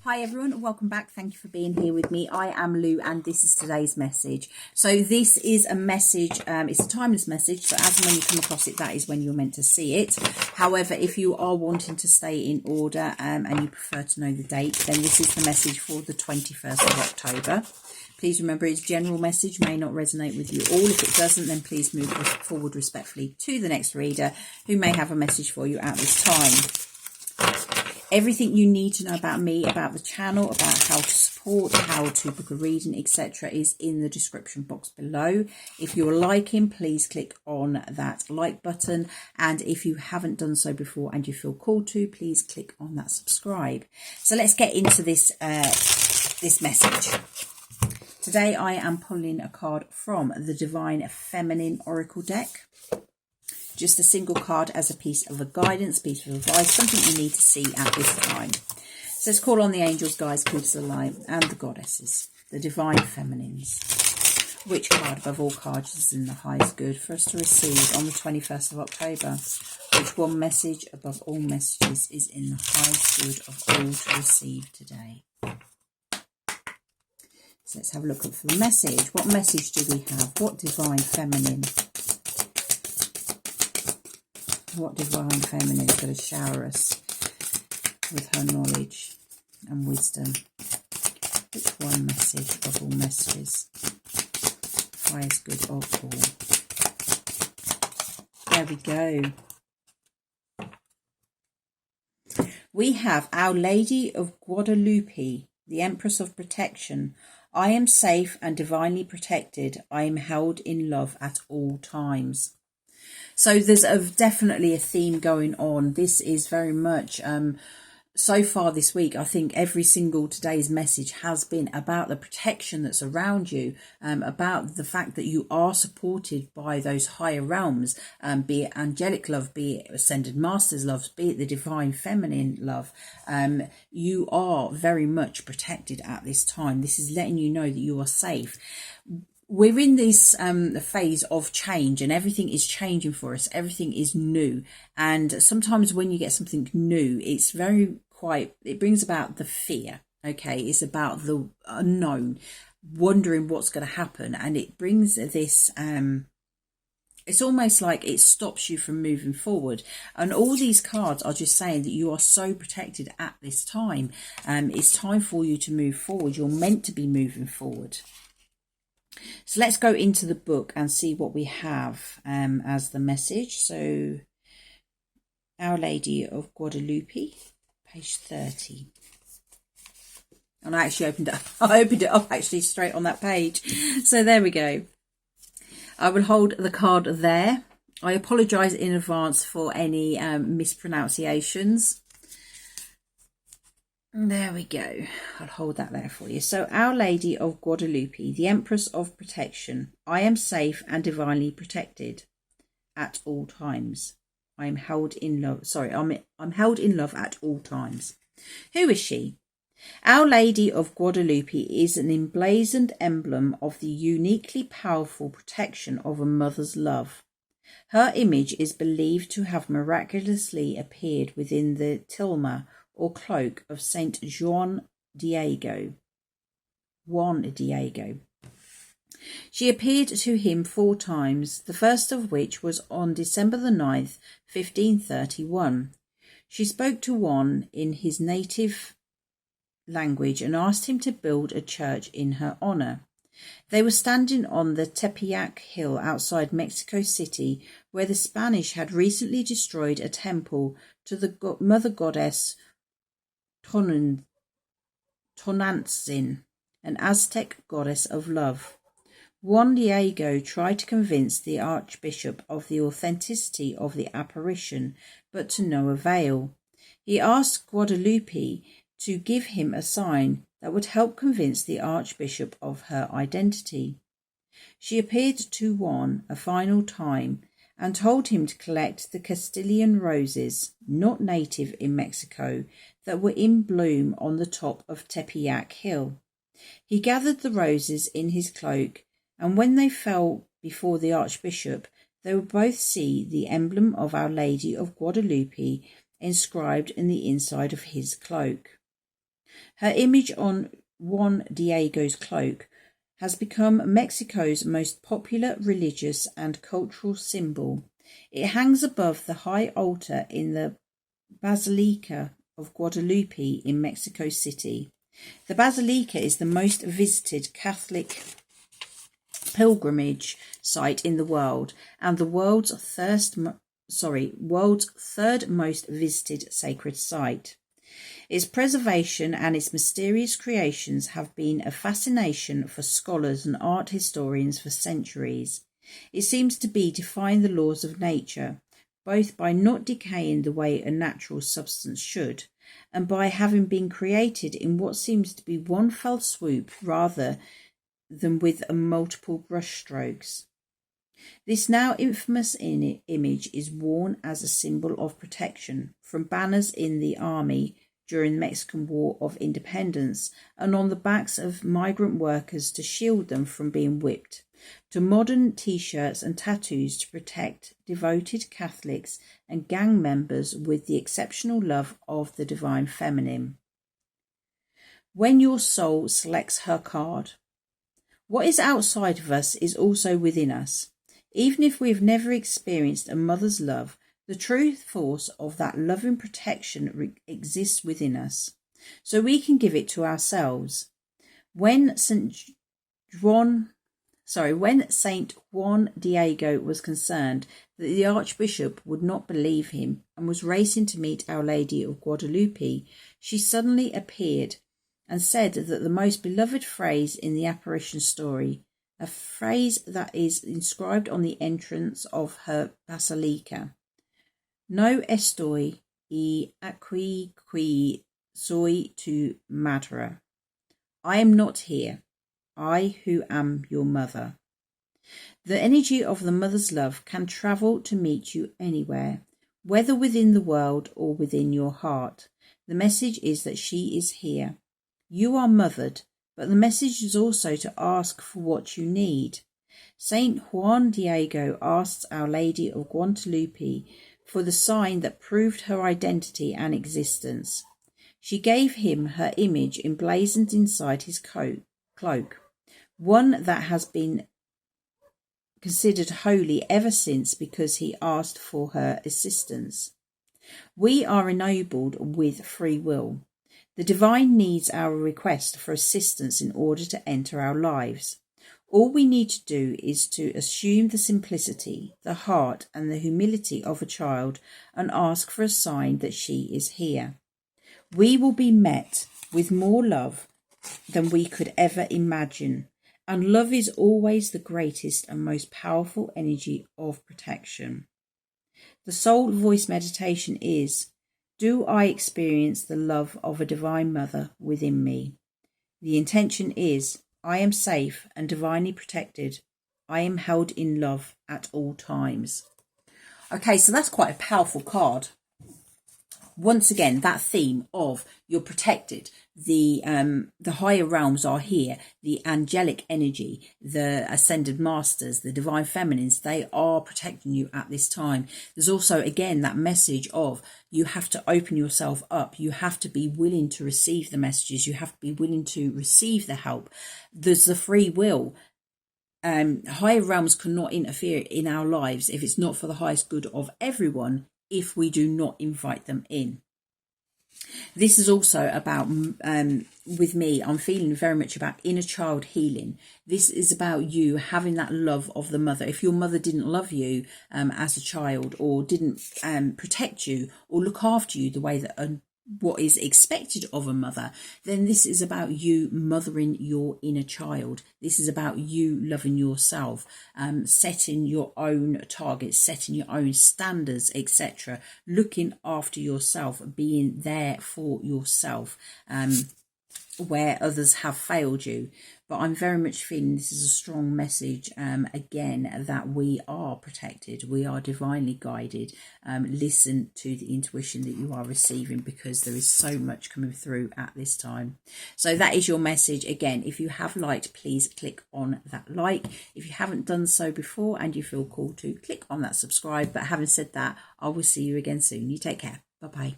Hi everyone, welcome back. Thank you for being here with me. I am Lou and this is today's message. So this is a message, it's a timeless message, so as and when you come across it, that is when you're meant to see it. However, if you are wanting to stay in order and you prefer to know the date, then this is the message for the 21st of October. Please remember it's general message, may not resonate with you all. If it doesn't, then please move forward respectfully to the next reader who may have a message for you at this time. Everything you need to know about me, about the channel, about how to support, how to book a reading, etc. is in the description box below. If you're liking, please click on that like button. And if you haven't done so before and you feel called to, please click on that subscribe. So let's get into this, this message. Today I am pulling a card from the Divine Feminine Oracle deck. Just a single card as a piece of a guidance, piece of advice, something you need to see at this time. So let's call on the angels, guides, keepers of the light, and the goddesses, the divine feminines. Which card above all cards is in the highest good for us to receive on the 21st of October? Which one message above all messages is in the highest good of all to receive today? So let's have a look at the message. What message do we have? What divine feminine? What divine feminine is going to shower us with her knowledge and wisdom? Which one message of all messages? Highest good of all. There we go. We have Our Lady of Guadalupe, the Empress of Protection. I am safe and divinely protected. I am held in love at all times. So there's definitely a theme going on. This is very much, so far this week, I think every single today's message has been about the protection that's around you, about the fact that you are supported by those higher realms, be it angelic love, be it ascended masters love, be it the divine feminine love. You are very much protected at this time. This is letting you know that you are safe. We're in this phase of change and everything is changing for us. Everything is new. And sometimes when you get something new, it's it brings about the fear. Okay. It's about the unknown, wondering what's going to happen. And it brings this, it's almost like it stops you from moving forward. And all these cards are just saying that you are so protected at this time. It's time for you to move forward. You're meant to be moving forward. So let's go into the book and see what we have as the message. So, Our Lady of Guadalupe, page 30. And I actually opened it up. I opened it up actually straight on that page. So there we go. I will hold the card there. I apologise in advance for any mispronunciations. There we go. I'll hold that there for you. So, Our Lady of Guadalupe, the Empress of Protection. I am safe and divinely protected at all times. I am held in love. Sorry, I'm held in love at all times. Who is she? Our Lady of Guadalupe is an emblazoned emblem of the uniquely powerful protection of a mother's love. Her image is believed to have miraculously appeared within the tilma or cloak of Saint Juan Diego. She appeared to him 4 times, the first of which was on December the 9th, 1531. She spoke to Juan in his native language and asked him to build a church in her honour. They were standing on the Tepeyac Hill outside Mexico City, where the Spanish had recently destroyed a temple to the mother goddess Tonantzin, an Aztec goddess of love. Juan Diego tried to convince the Archbishop of the authenticity of the apparition, but to no avail. He asked Guadalupe to give him a sign that would help convince the Archbishop of her identity. She appeared to Juan a final time and told him to collect the Castilian roses, not native in Mexico, that were in bloom on the top of Tepeyac Hill. He gathered the roses in his cloak, and when they fell before the Archbishop, they would both see the emblem of Our Lady of Guadalupe inscribed in the inside of his cloak. Her image on Juan Diego's cloak has become Mexico's most popular religious and cultural symbol. It hangs above the high altar in the Basilica of Guadalupe in Mexico City. The Basilica is the most visited Catholic pilgrimage site in the world and the world's third most visited sacred site. Its preservation and its mysterious creations have been a fascination for scholars and art historians for centuries. It seems to be defying the laws of nature, both by not decaying the way a natural substance should, and by having been created in what seems to be one fell swoop rather than with multiple brushstrokes. This now infamous image is worn as a symbol of protection, from banners in the army during the Mexican War of Independence and on the backs of migrant workers to shield them from being whipped, to modern t-shirts and tattoos to protect devoted Catholics and gang members with the exceptional love of the divine feminine. When your soul selects her card, what is outside of us is also within us. Even if we have never experienced a mother's love, the true force of that loving protection exists within us, so we can give it to ourselves. When Saint Juan Diego was concerned that the Archbishop would not believe him and was racing to meet Our Lady of Guadalupe, she suddenly appeared and said that the most beloved phrase in the apparition story, a phrase that is inscribed on the entrance of her basilica, "No estoy y aquí qui soy tu madre." I am not here, I who am your mother. The energy of the mother's love can travel to meet you anywhere, whether within the world or within your heart. The message is that she is here. You are mothered, but the message is also to ask for what you need. Saint Juan Diego asked Our Lady of Guadalupe for the sign that proved her identity and existence. She gave him her image emblazoned inside his cloak, one that has been considered holy ever since because he asked for her assistance. We are ennobled with free will. The divine needs our request for assistance in order to enter our lives. All we need to do is to assume the simplicity, the heart, and the humility of a child and ask for a sign that she is here. We will be met with more love than we could ever imagine, and love is always the greatest and most powerful energy of protection. The soul voice meditation is, do I experience the love of a divine mother within me? The intention is, I am safe and divinely protected. I am held in love at all times. Okay, so that's quite a powerful card. Once again, that theme of you're protected, the higher realms are here, the angelic energy, the ascended masters, the divine feminines, they are protecting you at this time. There's also, again, that message of you have to open yourself up. You have to be willing to receive the messages. You have to be willing to receive the help. There's the free will. Higher realms cannot interfere in our lives if it's not for the highest good of everyone, if we do not invite them in. This is also about, with me, I'm feeling very much about inner child healing. This is about you having that love of the mother. If your mother didn't love you as a child, or didn't protect you or look after you the way that what is expected of a mother, then this is about you mothering your inner child. This is about you loving yourself, setting your own targets, setting your own standards, etc. Looking after yourself, being there for yourself, where others have failed you. But I'm very much feeling this is a strong message, again, that we are protected, we are divinely guided. Listen to the intuition that you are receiving, because there is so much coming through at this time. So that is your message. Again, if you have liked, please click on that like. If you haven't done so before and you feel called to, click on that subscribe. But having said that, I will see you again soon. You take care. Bye-bye.